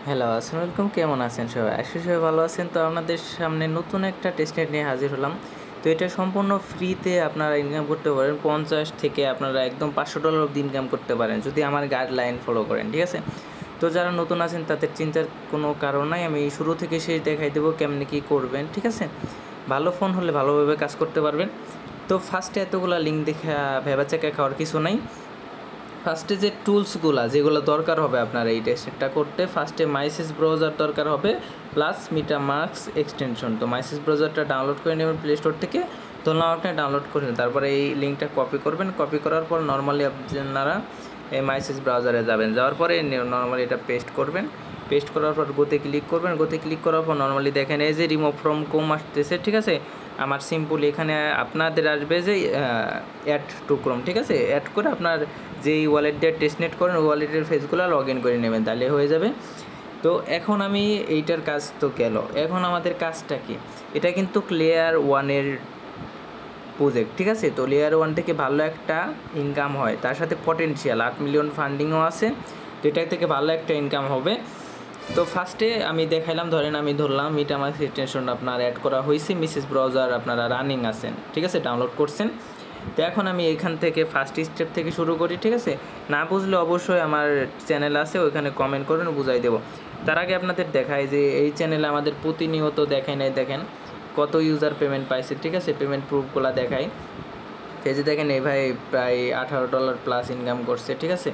Hello, আসসালামু আলাইকুম। কেমন আছেন সবাই? আশা করি সবাই ভালো আছেন। তো আপনাদের সামনে নতুন একটা টেস্টনেট নিয়ে হাজির হলাম। তো এটা সম্পূর্ণ ফ্রিতে আপনারা ইনকাম করতে পারেন। 50 থেকে আপনারা একদম $500 অবধি ইনকাম করতে পারেন যদি আমার গাইডলাইন ফলো করেন, ঠিক আছে? তো যারা নতুন আছেন তাদের চিন্তার কোনো কারণ নাই। আমি শুরু থেকে শেষ দেখাই দেবো কেমনে কী করবেন, ঠিক আছে? ভালো ফোন হলে ভালোভাবে কাজ করতে পারবেন। তো ফার্স্টে এতগুলা লিঙ্ক দেখে ভেবাচাকা খাওয়ার কিছু নাই। ফার্স্টে যে টুলসগুলো যেগুলো দরকার হবে আপনার এই টেস্টটা করতে, ফার্স্টে মাইসেস ব্রাউজার দরকার হবে প্লাস মিটামাস্ক এক্সটেনশন। তো মাইসেস ব্রাউজারটা ডাউনলোড করে নেবেন প্লে স্টোর থেকে, ধরলাম আপনি ডাউনলোড করে নেবেন। তারপরে এই লিঙ্কটা কপি করবেন, কপি করার পর নর্মালি আপনারা এই মাইসেস ব্রাউজারে যাবেন, যাওয়ার পরে নর্মালি এটা পেস্ট করবেন। পেস্ট করার পর গোতে ক্লিক করবেন, গোতে ক্লিক করার পর নর্মালি দেখেন এই যে রিমুভ ফ্রম কোম আসতেছে, ঠিক আছে? আমার সিম্পলি এখানে আপনাদের আসবে যে অ্যাড টু ক্রোম, ঠিক আছে? অ্যাড করে আপনার যেই ওয়ালেট দিয়ে টেস্টনেট করেন ওই ওয়ালেটের ফেসগুলো লগ ইন করে নেবেন, তাহলে হয়ে যাবে। তো এখন আমি এইটার কাজ তো গেল, এখন আমাদের কাজটা কি? এটা কিন্তু লেয়ার 1-এর প্রজেক্ট, ঠিক আছে? তো লেয়ার 1 থেকে ভালো একটা ইনকাম হয়, তার সাথে পটেনশিয়াল 8 মিলিয়ন ফান্ডিংও আছে। তো এটা থেকে ভালো একটা ইনকাম হবে। তো ফার্স্টে আমি দেখাইলাম, আমি ধরলাম মিটামাস্ক এক্সটেনশন আপনার অ্যাড করা হয়েছে, মিসেস ব্রাউজার আপনারা রানিং আছেন, ঠিক আছে? ডাউনলোড করছেন। তো এখন আমি এখান থেকে ফার্স্ট স্টেপ থেকে শুরু করি, ঠিক আছে? না বুঝলে অবশ্যই আমার চ্যানেল আছে, ওইখানে কমেন্ট করবেন, বুঝাই দেবো। তার আগে আপনাদের দেখায় যে এই চ্যানেলে আমাদের প্রতিনিয়ত দেখেন কত ইউজার পেমেন্ট পাইছে, ঠিক আছে? পেমেন্ট প্রুফগুলো দেখায়। এই যে দেখেন এই ভাই প্রায় $18 প্লাস ইনকাম করছে, ঠিক আছে?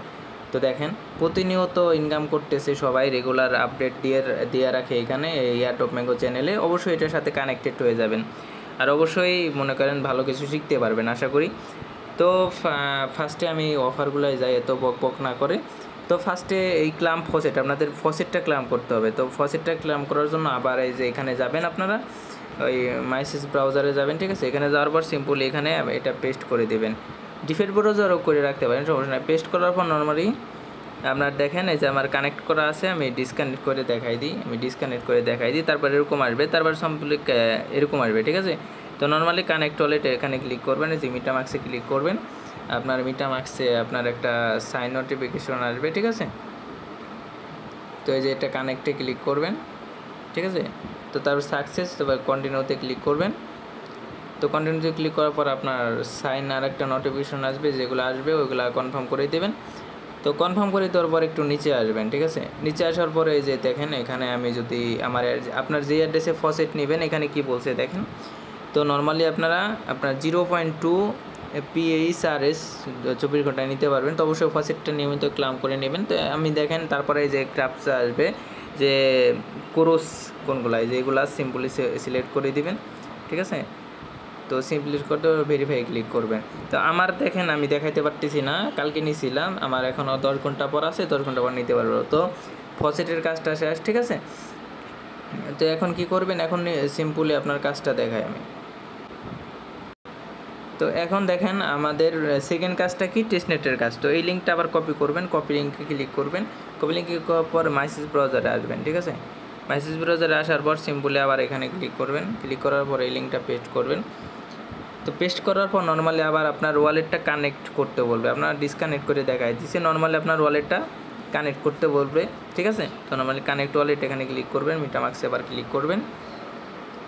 তো দেখেন প্রতিনিয়ত ইনকাম করতেছে সবাই, রেগুলার আপডেট দিয়ে রাখে এখানে এই এয়ারটপ ম্যাঙ্গো চ্যানেলে। অবশ্যই এটার সাথে কানেক্টেড হয়ে যাবেন, আর অবশ্যই মনে করেন ভালো কিছু শিখতে পারবেন আশা করি। তো ফার্স্টে আমি অফারগুলোয় যাই এত বক না করে। তো ফার্স্টে এই ক্লাম্প ফসেট, আপনাদের ফসেটটা ক্লাম্প করতে হবে। তো ফসেটটা ক্লাম্প করার জন্য আবার এই যে এখানে যাবেন আপনারা, ওই মাইসেস ব্রাউজারে যাবেন, ঠিক আছে? এখানে যাওয়ার পর সিম্পলি এখানে এটা পেস্ট করে দেবেন। ডিফল্ট ব্রাউজারও করে রাখতে পারেন, সমস্যা নাই। পেস্ট করার পর নর্মালি আপনার দেখেন এই যে আমার কানেক্ট করা আছে, আমি ডিসকানেক্ট করে দেখাই দিই, তারপর এরকম আসবে, তারপর সম্পূর্ণ এরকম আসবে, ঠিক আছে? তো নর্মালি কানেক্ট ওয়ালেট এখানে ক্লিক করবেন, এই যে মিটামাস্কে ক্লিক করবেন। আপনার মিটামাস্কে আপনার একটা সাইন নোটিফিকেশন আসবে, ঠিক আছে? তো এই যে এটা কানেক্টে ক্লিক করবেন, ঠিক আছে? তো তারপর সাকসেস, তারপর কন্টিনিউতে ক্লিক করবেন। তো কন্টিনিউতে ক্লিক করার পর আপনার সাইন আর একটা নোটিফিকেশন আসবে, যেগুলো আসবে ওইগুলো কনফার্ম করে দেবেন। তো কনফার্ম করে দেওয়ার পর একটু নিচে আসবেন, ঠিক আছে? নিচে আসার পরে এই যে দেখেন এখানে আমি যদি আপনার যে অ্যাড্রেসে ফসেট নেবেন এখানে কি বলছে দেখেন। তো নর্মালি আপনারা আপনার 0.2 PHRS 24 ঘন্টায় নিতে পারবেন। তো অবশ্যই ফসেটটা নিয়মিত ক্লাম করে নেবেন। তো আমি দেখেন তারপরে এই যে ক্রাফটসে আসবে যে কোরস কোনগুলো, এই যে এগুলো সিম্পলি সিলেক্ট করে দিবেন, ঠিক আছে? তো সিম্পলি করতে ভেরিফাই ক্লিক করবেন। তো আমার দেখেন আমি দেখাইতে পারতেছি না, কালকে নিয়েছিলাম, আমার এখনও 10 ঘন্টা পর আছে, 10 ঘন্টা পর নিতে পারবো। তো ফসেটের কাজটা শেষ, ঠিক আছে? তো এখন কি করবেন, এখন সিম্পলি আপনার কাজটা দেখাই আমি। তো এখন দেখেন আমাদের সেকেন্ড কাজটা কি, টেস্টনেটের কাজ। তো এই লিঙ্কটা আবার কপি করবেন, কপি লিঙ্কে ক্লিক করবেন, কপি লিঙ্কে করার পর মাইসেস ব্রাউজারে আসবেন, ঠিক আছে? মাইসেস ব্রাউজারে আসার পর সিম্পলি আবার এখানে ক্লিক করবেন, ক্লিক করার পর এই লিঙ্কটা পেস্ট করবেন। তো পেস্ট করার পর নর্মালি আবার আপনার ওয়ালেটটা কানেক্ট করতে বলবে, আপনার ডিসকানেক্ট করে দেখাই দিচ্ছে, নর্মালি আপনার ওয়ালেটটা কানেক্ট করতে বলবে, ঠিক আছে? তো নর্মালি কানেক্ট ওয়ালেট এখানে ক্লিক করবেন, মিটামাস্কে আবার ক্লিক করবেন,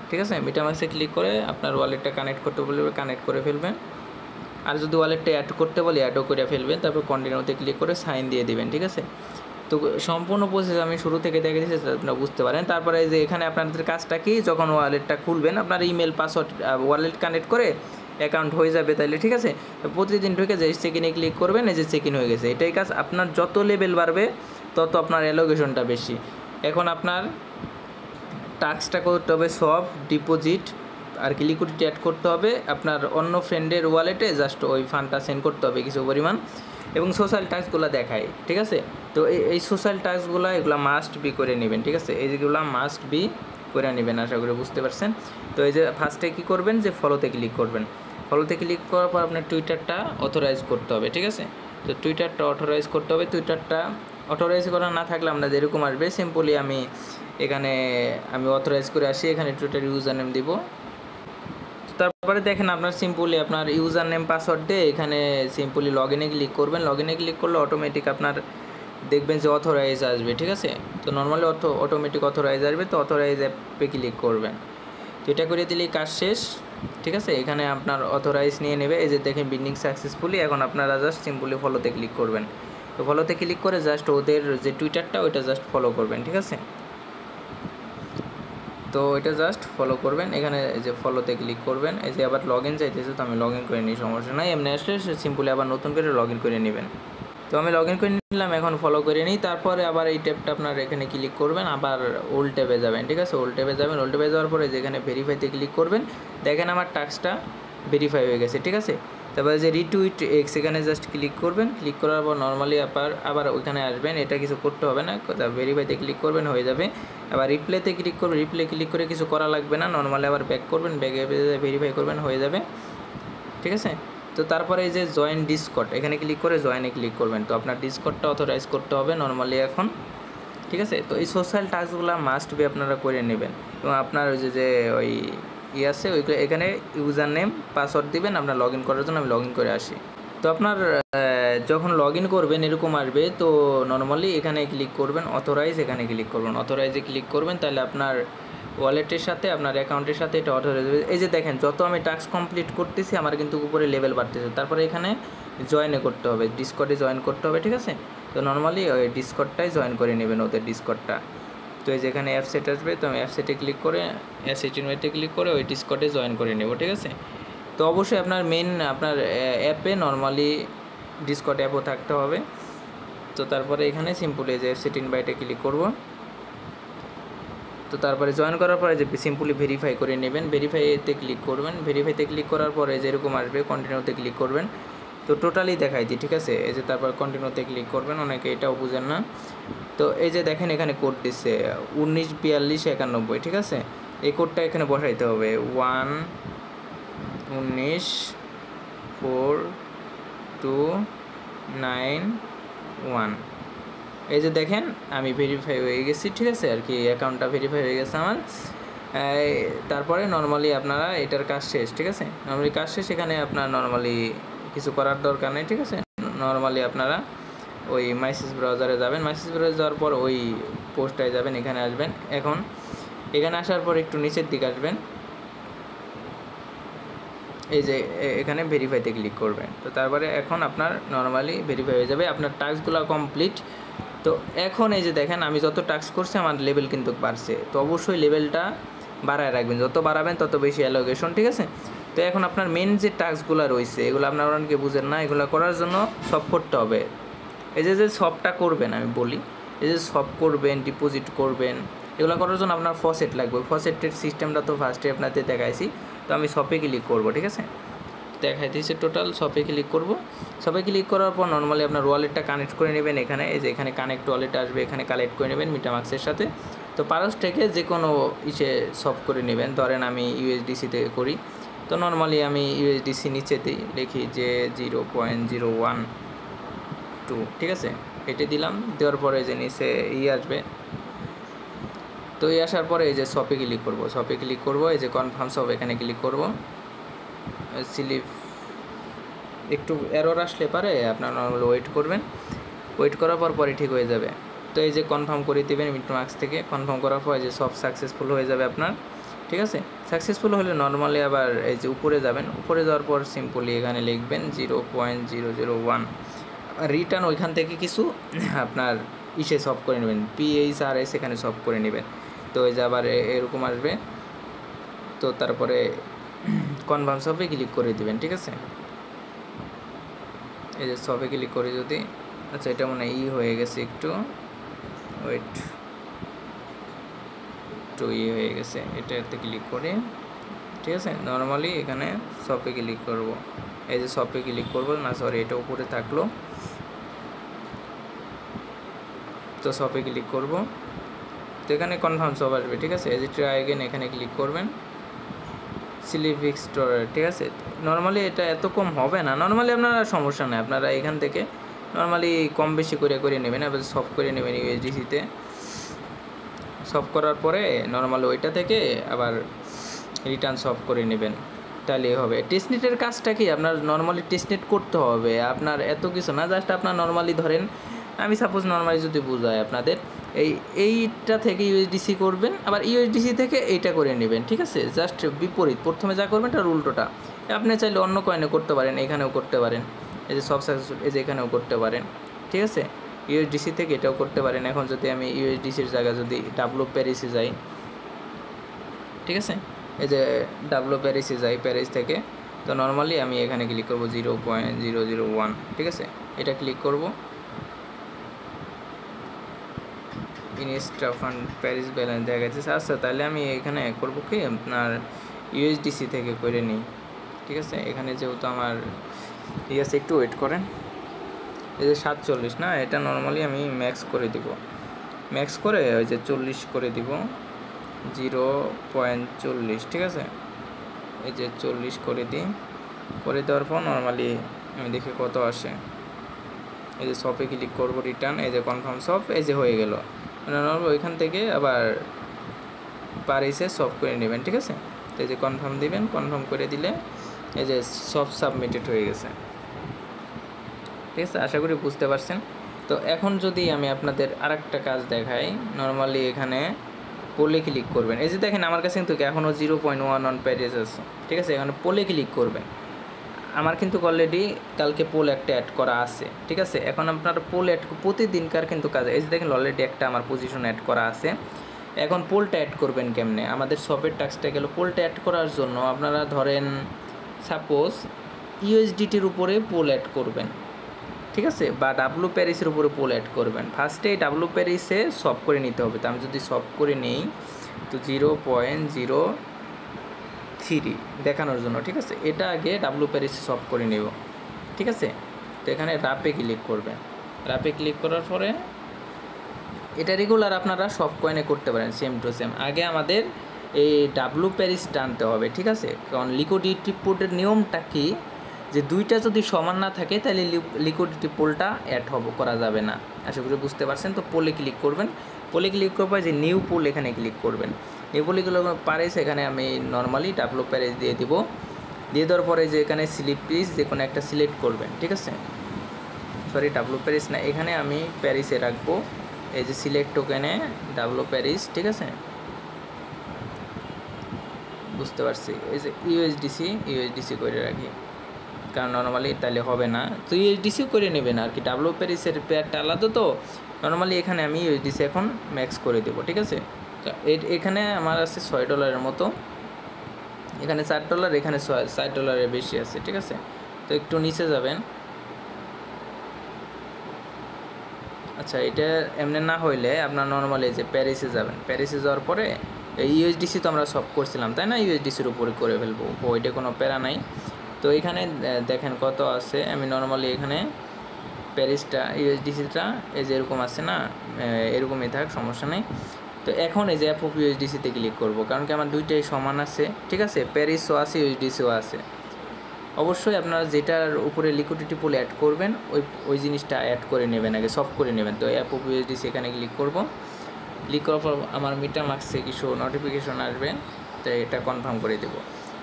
ঠিক আছে? মিটামাস্কে ক্লিক করে আপনার ওয়ালেটটা কানেক্ট করতে বলবে, কানেক্ট করে ফেলবেন। আর যদি ওয়ালেটটা অ্যাড করতে বলে অ্যাডও করে ফেলবেন, তারপর কন্টিনিউতে ক্লিক করে সাইন দিয়ে দিবেন, ঠিক আছে? তো সম্পূর্ণ প্রসেস আমি শুরু থেকে দেখে দিচ্ছি, আপনারা বুঝতে পারেন। তারপরে যে এখানে আপনাদের কাজটা কি, যখন ওয়ালেটটা খুলবেন আপনার ইমেল পাসওয়ার্ড ওয়ালেট কানেক্ট করে অ্যাকাউন্ট হয়ে যাবে তাইলে, ঠিক আছে? প্রতিদিন ঢুকে যে চেক ইনে ক্লিক করবেন, এই যে চেক ইন হয়ে গেছে, এটাই কাজ। আপনার যত লেভেল বাড়বে তত আপনার অ্যালোকেশনটা বেশি। এখন আপনার টাস্কটা করতে হবে সব ডিপোজিট আর কি লিকুইডিটি অ্যাড করতে হবে আপনার অন্য ফ্রেন্ডের ওয়ালেটে, জাস্ট ওই ফান্ডটা সেন্ড করতে হবে কিছু পরিমাণ, এবং সোশ্যাল টাস্কগুলো দেখায়, ঠিক আছে? তো এই সোশ্যাল টাস্কগুলো এগুলো মাস্ট বি করে নেবেন, ঠিক আছে? এইগুলো মাস্ট বি করে নেবেন, আশা করি বুঝতে পারছেন। তো এই যে ফার্স্টে কী করবেন, যে ফলোতে ক্লিক করবেন। ফলোতে ক্লিক করার পর আপনার টুইটারটা অথরাইজ করতে হবে, ঠিক আছে? তো টুইটারটা অথরাইজ করতে হবে। টুইটারটা অথরাইজ করা না থাকলে আমরা যেরকম আসবে সিম্পলি আমি এখানে অথরাইজ করে আসি, এখানে টুইটার ইউজার নেম দিব। তারপরে দেখেন আপনার সিম্পলি আপনার ইউজার নেম পাসওয়ার্ড দিয়ে এখানে সিম্পলি লগ ইনে ক্লিক করবেন। লগ ইনে ক্লিক করলে অটোমেটিক আপনার দেখবেন যে অথরাইজ আসবে, ঠিক আছে। তো নর্মালি অটোমেটিক অথরাইজ আসবে, তো অথরাইজ অ্যাপে ক্লিক করবেন। তো এটা করে দিলেই কাজ শেষ, ঠিক আছে। এখানে আপনার অথরাইজ নিয়ে নেবে। এই যে দেখেন বিন্ডিং সাকসেসফুলি। এখন আপনারা জাস্ট সিম্পলি ফলোতে ক্লিক করবেন। তো ফলোতে ক্লিক করে জাস্ট ওদের যে টুইটারটা ওইটা জাস্ট ফলো করবেন, ঠিক আছে। তো এটা জাস্ট ফলো করবেন। এখানে যে ফলোতে ক্লিক করবেন। এই যে আবার লগ ইন চাইতেছে, তো আমি লগ ইন করে নিই, সমস্যা নাই। এমনি আসলে সিম্পলি আবার নতুন করে লগ ইন করে নেবেন। তো আমি লগ ইন করে নিলাম, এখন ফলো করে নিই। তারপরে আবার এই ট্যাবটা আপনার এখানে ক্লিক করবেন, আবার ওল্ড ট্যাবে যাবেন, ঠিক আছে। ওল্ড ট্যাবে যাবেন, ওল্ড ট্যাবে যাওয়ার পরে যেখানে ভেরিফাইতে ক্লিক করবেন, দেখেন আমার টাস্কটা ভেরিফাই হয়ে গেছে, ঠিক আছে। তারপরে যে রিটুইট এক্স এখানে জাস্ট ক্লিক করবেন। ক্লিক করার পর নর্মালি আবার ওইখানে আসবেন, এটা কিছু করতে হবে না, ভেরিফাইতে ক্লিক করবেন, হয়ে যাবে। আবার রিপ্লেতে ক্লিক করবেন, রিপ্লে ক্লিক করে কিছু করা লাগবে না, নর্মালি আবার ব্যাক করবেন, ব্যাকে ভেরিফাই করবেন, হয়ে যাবে, ঠিক আছে। তো তারপরে এই যে জয়েন ডিসকর্ড এখানে ক্লিক করে জয়েনে ক্লিক করবেন। তো আপনার ডিসকর্ডটা অথরাইজ করতে হবে নর্মালি এখন, ঠিক আছে। তো এই সোশ্যাল টাস্কগুলো মাস্ট বি আপনারা করে নেবেন। এবং আপনার ওই যে ওই আছে ওইগুলো এখানে ইউজার নেম পাসওয়ার্ড দিবেন আপনার লগ ইন করার জন্য। আমি লগ ইন করে আসি। তো আপনার যখন লগ ইন করবেন এরকম আসবে, তো নর্মালি এখানে ক্লিক করবেন, অথরাইজ এখানে ক্লিক করবেন, অথরাইজে ক্লিক করবেন, তাহলে আপনার ওয়ালেটের সাথে আপনার অ্যাকাউন্টের সাথে এটা অথরাইজ হবে। এই যে দেখেন যত আমি টাস্ক কমপ্লিট করতেছি আমার কিন্তু উপরে লেভেল বাড়তেছে। তারপরে এখানে জয়েনে করতে হবে, ডিসকর্ডে জয়েন করতে হবে, ঠিক আছে। তো নর্মালি ওই ডিসকর্ডটাই জয়েন করে নেবেন, ওদের ডিসকর্ডটা। তো এই যেখানে অ্যাপসেট আসবে, তো আমি অ্যাপসেটে ক্লিক করে অ্যাপসেট ইনভাইটে ক্লিক করে ওই ডিসকর্ডে জয়েন করে নেব, ঠিক আছে। তো অবশ্যই আপনার মেন আপনার অ্যাপে নর্মালি ডিসকর্ড অ্যাপও থাকতে হবে। তো তারপরে এখানে সিম্পলি যে অ্যাপসেট ইনভাইটে ক্লিক করব। তো তারপরে জয়েন করার পরে যে সিম্পলি ভেরিফাই করে নেবেন, ভেরিফাইতে ক্লিক করবেন। ভেরিফাইতে ক্লিক করার পরে যেরকম আসবে কন্টিনিউতে ক্লিক করবেন। তো টোটালি দেখাই দিই, ঠিক আছে। এই যে তারপর কন্টিনিউতে ক্লিক করবেন, অনেকে এটাও বুঝেন না। তো এই যে দেখেন এখানে কোড দিচ্ছে 194291, ঠিক আছে। এই কোডটা এখানে বসাইতে হবে 1194291। এই যে দেখেন আমি ভেরিফাই হয়ে গেছি, ঠিক আছে, আর কি অ্যাকাউন্টটা ভেরিফাই হয়ে গেছে আমার। তারপরে নর্মালি আপনারা এটার কাজ শেষ, ঠিক আছে। নর্মালি কাজ শেষ, এখানে আপনার নর্মালি কিছু করার দরকার নেই, ঠিক আছে। নর্মালি আপনারা ওই মাইসেস ব্রাউজারে যাবেন, মাইসেস ব্রাউজারে যাওয়ার পর ওই পোস্টটায় যাবেন, এখানে আসবেন। এখন এখানে আসার পর একটু নিচের দিকে আসবেন, এই যে এখানে ভেরিফাইতে ক্লিক করবেন। তো তারপরে এখন আপনার নর্মালি ভেরিফাই হয়ে যাবে, আপনার টাস্কগুলো কমপ্লিট। তো এখন এই যে দেখেন আমি যত টাস্ক করছি আমার লেভেল কিন্তু বাড়ছে। তো অবশ্যই লেভেলটা বাড়ায় রাখবেন, যত বাড়াবেন তত বেশি অ্যালোকেশন, ঠিক আছে। তো এখন আপনার মেন যে টাস্কগুলো রয়েছে এগুলো আপনারা অনেকে বুঝেন না, এগুলো করার জন্য সব করতে হবে। এই যে সবটা করবেন আমি বলি, এই যে সব করবেন, ডিপোজিট করবেন, এগুলো করার জন্য আপনার ফসেট লাগবে। ফসেটের সিস্টেমটা তো ফার্স্টে আপনাদের দেখাইছি। তো আমি শপে ক্লিক করব, ঠিক আছে। দেখাই দিয়েছে টোটাল, শপে ক্লিক করব। শপে ক্লিক করার পর নর্মালি আপনার ওয়ালেটটা কানেক্ট করে নেবেন। এখানে এই যে এখানে কানেক্ট ওয়ালেট আসবে, এখানে কালেক্ট করে নেবেন মিটামাক্সের সাথে। তো পারস থেকে যে কোনো শপ করে নেবেন। ধরেন আমি ইউএসডিসিতে করি, তো নর্মালি আমি ইউএসডিসি নিচে দিই, লিখি যে 0.012, ঠিক আছে। এটা দিলাম, দেওয়ার পরে যে নিচে আসবে। তো আসার পরে এই যে শপে ক্লিক করব, শপে ক্লিক করব, এই যে কনফার্ম শপ এখানে ক্লিক করব। স্লিপ একটু এরর আসলে পারে, আপনার নর্মালি ওয়েট করবেন, ওয়েট করার পরে ঠিক হয়ে যাবে। তো এই যে কনফার্ম করে দেবেন মিটমার্কস থেকে। কনফার্ম করার পর যে সব সাকসেসফুল হয়ে যাবে আপনার, ঠিক আছে। সাকসেসফুল হলে নর্মালি আবার এই যে উপরে যাবেন, উপরে যাওয়ার পর সিম্পলি এখানে লিখবেন 0.001। রিটার্ন ওইখান থেকে কিছু আপনার সব করে নেবেন, PHRS এখানে সব করে নেবেন। তো এই যে আবার এরকম আসবে। তো তারপরে কনফার্ম শপে ক্লিক করে দিবেন, ঠিক আছে। এই যে শপে ক্লিক করে যদি, আচ্ছা এটা মনে হয় হয়ে গেছে, একটু ওয়েট, একটু হয়ে গেছে, এটাতে ক্লিক করে, ঠিক আছে। নর্মালি এখানে শপে ক্লিক করব, এই যে শপে ক্লিক করব না, সরি এটা উপরে থাকলো। তো শপে ক্লিক করব, তো এখানে কনফার্ম শপ আসবে, ঠিক আছে। এই যে ট্রাই অ্যাগেন এখানে ক্লিক করবেন, সিলিভিক স্টোর, ঠিক আছে। নর্মালি এটা এত কম হবে না, নর্মালি আপনারা সমস্যা নেই, আপনারা এখান থেকে নর্মালি কম বেশি করে নেবেন। এবার সব করে নেবেন ইউএসডিসিতে। সব করার পরে নর্মালি ওইটা থেকে আবার রিটার্ন সব করে নেবেন, তাহলে হবে। টেস্টনেটের কাজটা কি আপনার নর্মালি টেস্টনেট করতে হবে, আপনার এত কিছু না, জাস্ট আপনার নর্মালি ধরেন আমি সাপোজ নর্মালি যদি বুঝাই আপনাদের, এইটা থেকে ইউএসডিসি করবেন, আবার ইউএসডিসি থেকে এইটা করে নেবেন, ঠিক আছে? জাস্ট বিপরীত, প্রথমে যা করবেন তার উল্টোটা। আপনি চাইলে অন্য কয়েনে করতে পারেন, এখানেও করতে পারেন, এই যে সব সাকসেসফুল, এই যে এখানেও করতে পারেন, ঠিক আছে? ইউএসডিসি থেকে এটাও করতে পারেন। এখন যদি আমি ইউএসডিসির জায়গায় যদি ডাব্লু প্যারিসে যাই, ঠিক আছে, এই যে ডাব্লু প্যারিসে যাই, প্যারিস থেকে, তো নর্মালি আমি এখানে ক্লিক করব 0.001, ঠিক আছে? এটা ক্লিক করব, ইনস্টা ফান্ড প্যারিস ব্যালেন্স দেখা যাচ্ছে। আচ্ছা, তাহলে আমি এখানে করব কি, আপনার ইউএসডিসি থেকে করে নিই, ঠিক আছে? এখানে যেহেতু আমার ঠিক আছে, একটু ওয়েট করেন। এই যে 47 না, এটা নর্মালি আমি ম্যাক্স করে দিব, ম্যাক্স করে ওই যে 40 করে দিব, 0.40, ঠিক আছে? এই যে 40 করে দিই, করে দেওয়ার পর নর্মালি আমি দেখি কত আসে। এই যে শপে ক্লিক করব, রিটার্ন, এই যে কনফার্ম শপ, এই যে হয়ে গেল। নর্মাল ওইখান থেকে আবার প্যারিসে শপ করে নেবেন, ঠিক আছে? তো এই যে কনফার্ম দিবেন, কনফার্ম করে দিলে এই যে সব সাবমিটেড হয়ে গেছে, ঠিক আছে? আশা করি বুঝতে পারছেন। তো এখন যদি আমি আপনাদের আরেকটা কাজ দেখাই, নর্মালি এখানে পোলে ক্লিক করবেন। এই যে দেখেন আমার কাছে কিন্তু এখনও 0.11 প্যারিস আছে, ঠিক আছে? এখানে পোলে ক্লিক করবেন। আমার কিন্তু অলরেডি কালকে পোল একটা অ্যাড করা আছে, ঠিক আছে? এখন আপনার পোল অ্যাড প্রতিদিনকার কিন্তু কাজ, এই যে দেখেন অলরেডি একটা আমার পজিশন অ্যাড করা আছে। এখন পোলটা অ্যাড করবেন কেমনে? আমাদের শপের টাস্কটা গেল, পোলটা অ্যাড করার জন্য আপনারা ধরেন সাপোজ ইউএসডিটির উপরে পোল অ্যাড করবেন, ঠিক আছে? বা ডাব্লু প্যারিসের উপরে পোল অ্যাড করবেন। ফার্স্টে ডাব্লু প্যারিসে সব করে নিতে হবে। তো আমি যদি সব করে নিই, তো 0.03 দেখানোর জন্য, ঠিক আছে? এটা আগে ডাব্লু প্যারিসে সব করে নেব, ঠিক আছে? তো এখানে রাপে ক্লিক করবেন। রাপে ক্লিক করার পরে এটা রেগুলার আপনারা সব কয়েনে করতে পারেন, সেম টু সেম। আগে আমাদের এই ডাব্লু প্যারিস টানতে হবে, ঠিক আছে? কারণ লিকুইডিটি পোলের নিয়মটা কি, যে দুইটা যদি সমান না থাকে তাহলে লিকুইডিটি পোলটা অ্যাড করা যাবে না। আশা করি বুঝতে পারছেন। তো পোলে ক্লিক করবেন, পোলে ক্লিক করবে যে নিউ পোল, এখানে ক্লিক করবেন। নিউ পোলে প্যারিস, এখানে আমি নর্মালি ডাব্লু প্যারিস দিয়ে দিব। দিয়ে দেওয়ার পরে যে এখানে স্লিপ পিস যে কোনো একটা সিলেক্ট করবেন, ঠিক আছে? সরি, ডাব্লু প্যারিস না, এখানে আমি প্যারিসে রাখবো। এই যে সিলেক্ট টোকেনে ডাব্লু প্যারিস, ঠিক আছে? বুঝতে পারছি। এই যে ইউএসডিসি করে রাখি, কারণ নর্মালি তাহলে হবে না। তো ইউএসডিসিও করে নেবেন আর কি, ডাব্লু প্যারিসের পেয়ারটা আলাদা। তো নর্মালি এখানে আমি ইউএসডিসি এখন ম্যাক্স করে দেবো, ঠিক আছে? এখানে আমার আছে $6 মতো, এখানে $4, এখানে $6 বেশি আছে, ঠিক আছে? তো একটু নিচে যাবেন। আচ্ছা, এটা এমনি না হইলে আপনার নর্মালি যে প্যারিসে যাবেন, প্যারিসে যাওয়ার পরে ইউএসডিসি তো আমরা সব করছিলাম, তাই না? ইউএসডিসির উপরে করে ফেলবো, ওইটা কোনো প্যারা নাই। তো এখানে দেখেন কত আছে। আমি নর্মালি এখানে প্যারিসটা ইউএসডিসিটা এই যে এরকম আছে না, এরকমই থাক, সমস্যা নেই। তো এখন এই যে অ্যাপ অফ ইউএসডিসিতে ক্লিক করবো, কারণ কি আমার দুইটাই সমান আছে, ঠিক আছে? প্যারিসও আছে, ইউএসডিসিও আছে। অবশ্যই আপনারা যেটার উপরে লিকুইডিটি পুল অ্যাড করবেন ওই জিনিসটা অ্যাড করে নেবেন, আগে সব করে নেবেন। তো অ্যাপ অফ ইউএসডিসি এখানে ক্লিক করব। ক্লিক করার পর আমার মেটামাস্কে কিছু নোটিফিকেশন আসবে, তো এটা কনফার্ম করে দেব।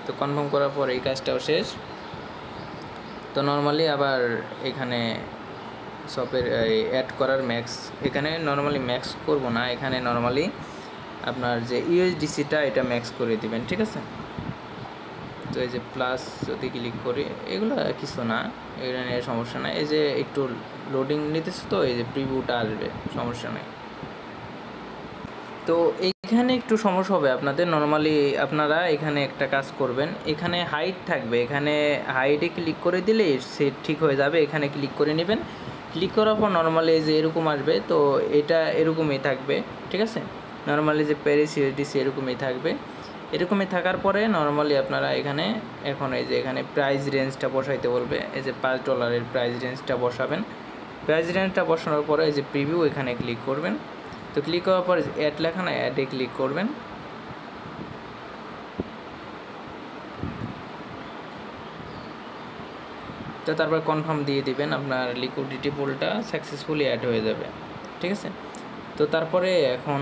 তো কনফার্ম করার পর এই কাজটাও শেষ। তো নর্মালি আবার এখানে শপের অ্যাড করার ম্যাক্স, এখানে নর্মালি ম্যাক্স করব না, এখানে নর্মালি আপনার যে ইউএসডিসিটা এটা ম্যাক্স করে দিবেন, ঠিক আছে? তো এই যে প্লাস যদি ক্লিক করি, এগুলো কিছু না, এগুলো নিয়ে সমস্যা নাই। এই যে একটু লোডিং নিতেছে, তো এই যে প্রিভিউটা আসবে, সমস্যা নেই। তো এইখানে একটু সমস্যা হবে আপনাদের। নর্মালি আপনারা এখানে একটা কাজ করবেন, এখানে হাইট থাকবে, এখানে হাইটে ক্লিক করে দিলে সেট ঠিক হয়ে যাবে। এখানে ক্লিক করে নেবেন, ক্লিক করার পর নর্মালি যে এরকম আসবে, তো এটা এরকমই থাকবে, ঠিক আছে? নর্মালি যে প্যারিস ইউএসডিসি এরকমই থাকবে। এরকমই থাকার পরে নর্মালি আপনারা এখানে এখন এই যে এখানে প্রাইস রেঞ্জটা বসাইতে বলবে, এই যে $5 প্রাইস রেঞ্জটা বসাবেন। প্রাইস রেঞ্জটা বসানোর পরে এই যে প্রিভিউ, এখানে ক্লিক করবেন। তো ক্লিক করার পর অ্যাড লেখা না, অ্যাডে ক্লিক করবেন। তো তারপর কনফার্ম দিয়ে দিবেন, আপনার লিকুইডিটি পুলটা সাকসেসফুলি অ্যাড হয়ে যাবে, ঠিক আছে? তো তারপরে এখন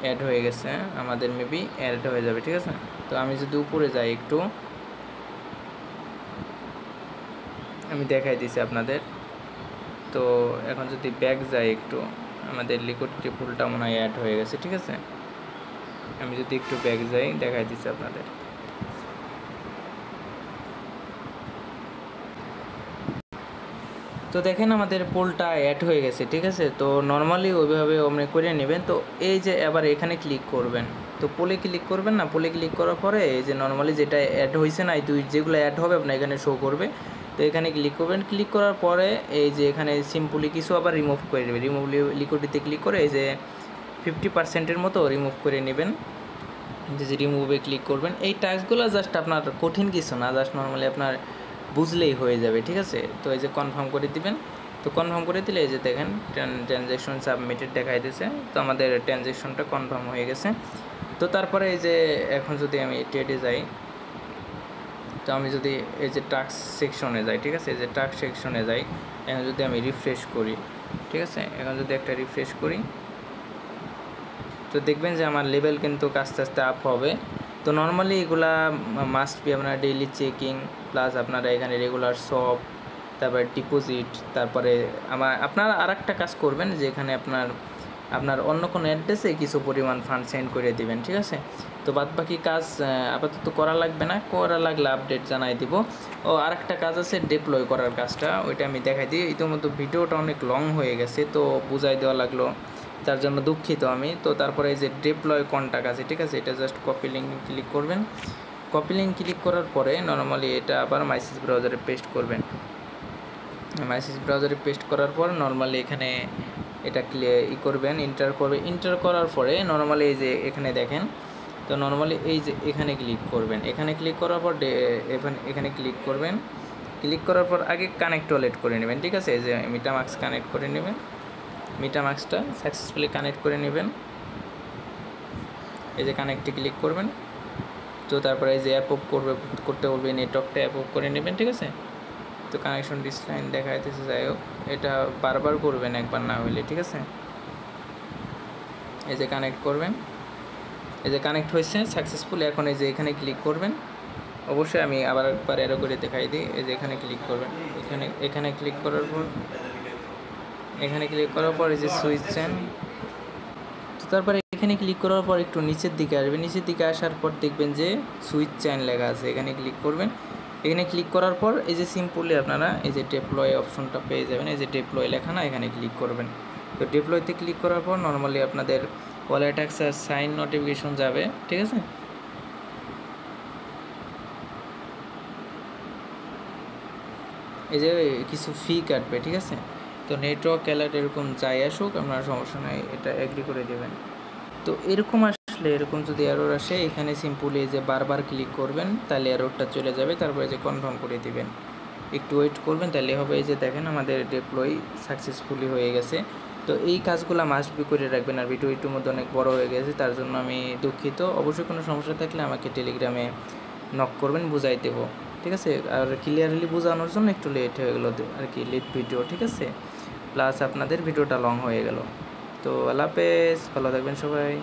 অ্যাড হয়ে গেছে, আমাদের মেবি অ্যাড হয়ে যাবে, ঠিক আছে? তো আমি যদি উপরে যাই একটু, আমি দেখাই দিছি আপনাদের। তো এখন যদি ব্যাক যাই একটু, আমাদের লিকুইডিটি পুলটা মনে হয় অ্যাড হয়ে গেছে। ঠিক আছে, আমি যদি একটু ব্যাক যাই দেখাই দিচ্ছি আপনাদের। তো দেখেন আমাদের পোলটা অ্যাড হয়ে গেছে। ঠিক আছে, তো নর্মালি ওইভাবে আপনি করে নেবেন। তো এই যে এবার এখানে ক্লিক করবেন, তো পোলে ক্লিক করবেন না, পোলে ক্লিক করার পরে এই যে নর্মালি যেটা অ্যাড হয়েছে না, এই যেগুলো অ্যাড হবে আপনার এখানে শো করবে। তো এখানে ক্লিক করবেন, ক্লিক করার পরে এই যে এখানে সিম্পলি কিছু আবার রিমুভ করে নেবেন। রিমুভ লিকুইডিতে ক্লিক করে এই যে 50%-এর মতো রিমুভ করে নেবেন। যে রিমুভে ক্লিক করবেন। এই টাস্কগুলো জাস্ট আপনার কঠিন কিছু না, জাস্ট নর্মালি আপনার বুঝলেই হয়ে যাবে। ঠিক আছে, তো এই যে কনফার্ম করে দিবেন। তো কনফার্ম করে দিলে এই যে দেখেন ট্রানজ্যাকশন সাবমিটেড দেখাই দিয়েছে। তো আমাদের ট্রানজ্যাকশনটা কনফার্ম হয়ে গেছে। তো তারপরে এই যে এখন যদি আমি ট্রেডে যাই, তো আমি যদি এই যে টাস্ক সেকশনে যাই, ঠিক আছে, এই যে টাস্ক সেকশনে যাই, এখন যদি আমি রিফ্রেশ করি, ঠিক আছে, এখন যদি একটা রিফ্রেশ করি, তো দেখবেন যে আমার লেভেল কিন্তু আস্তে আস্তে আপ হবে। তো নর্মালি এগুলা মাস্ট বি আপনার ডেইলি চেকিং, প্লাস আপনারা এখানে রেগুলার শপ, তারপরে ডিপোজিট, তারপরে আপনারা আর একটা কাজ করবেন যে এখানে আপনার অন্য কোনো অ্যাড্রেসে কিছু পরিমাণ ফান্ড সেন্ড করে দিবেন। ঠিক আছে, তো বাদ বাকি কাজ আপাতত করা লাগবে না, করা লাগলে আপডেট জানাই দিব। ও আরেকটা কাজ আছে ডিপ্লয় করার কাজটা, ওইটা আমি দেখাই দিই। ইতিমধ্যে ভিডিওটা অনেক লং হয়ে গেছে, তো বুঝাই দেওয়া লাগলো, তার জন্য দুঃখিত আমি। তো তারপরে এই যে ডিপ্লয় কন্টাক্ট আছে, ঠিক আছে, এটা জাস্ট কপি লিঙ্ক ক্লিক করবেন। কপি লিঙ্ক ক্লিক করার পরে নর্মালি এটা আবার মাইসেজ ব্রাউজারে পেস্ট করবেন। মাইসেজ ব্রাউজারে পেস্ট করার পর নর্মালি এখানে এটা করবেন, এন্টার করার পরে নর্মালি এই যে এখানে দেখেন, তো নর্মালি এই যে এখানে ক্লিক করবেন। এখানে ক্লিক করার পর এখানে ক্লিক করবেন। ক্লিক করার পর আগে কানেক্ট ওয়ালেট করে নেবেন। ঠিক আছে, এই যে মিটামাক্স কানেক্ট করে নেবেন। মিটামাক্সটা সাকসেসফুলি কানেক্ট করে নেবেন। এই যে কানেক্টে ক্লিক করবেন। তো তারপরে এই যে অ্যাপ্রুভ করতে বলবে, নেটওয়ার্কটা অ্যাপ্রুভ করে নেবেন। ঠিক আছে, তো কানেকশন ডিসলাইন দেখা যাইতেছে, যাই হোক এটা বারবার করবেন একবার না হইলে। ঠিক আছে, এই যে কানেক্ট করবেন, এই যে কানেক্ট হয়েছে সাকসেসফুল। এখন এই যে এখানে ক্লিক করবেন। অবশ্যই আমি আবার একবার এরো করে দেখাই দিই। এই যে এখানে ক্লিক করবেন, এখানে ক্লিক করার পর এই যে সুইচ চেন। তো তারপরে এখানে ক্লিক করার পর একটু নিচের দিকে আসবেন। নিচের দিকে আসার পর দেখবেন যে সুইচ চেন লেখা আছে, এখানে ক্লিক করবেন। এখানে ক্লিক করার পর এই যে সিম্পলি আপনারা এই যে ডিপ্লয় অপশনটা পেয়ে যাবেন। এই যে ডিপ্লয় লেখা না, এখানে ক্লিক করবেন। তো ডিপ্লয়তে ক্লিক করার পর নর্মালি আপনাদের ওয়ালেট অ্যাক্সেস সাইন নোটিফিকেশন যাবে। ঠিক আছে, এই যে কিছু ফি কাটবে। ঠিক আছে, তো নেটওয়ার্ক অ্যালার্ট এরকম যাই আসুক আপনার সমস্যা নাই, এটা এগ্রি করে দেবেন। তো এরকম আসলে, এরকম যদি এরর আসে, এখানে সিম্পলি যে বারবার ক্লিক করবেন, তাহলে এররটা চলে যাবে। তারপরে যে কনফার্ম করে দিবেন, একটু ওয়েট করবেন, তাহলে হবে। এই যে দেখেন আমাদের ডিপ্লয় সাকসেসফুলি হয়ে গেছে। তো এই কাজগুলো মাস্ট বি করে রাখবেন। আর ভিডিওটির মধ্যে অনেক বড় হয়ে গেছে, তার জন্য আমি দুঃখিত। অবশ্যই কোনো সমস্যা থাকলে আমাকে টেলিগ্রামে নক করবেন, বুঝাই দেবো। ঠিক আছে, আর ক্লিয়ারলি বোঝানোর জন্য একটু লেট হয়ে গেলো আর কি, লেট ভিডিও। ঠিক আছে, প্লাস আপনাদের ভিডিওটা লং হয়ে গেল। তো আল্লাহ হাফেজ, ভালো থাকবেন সবাই।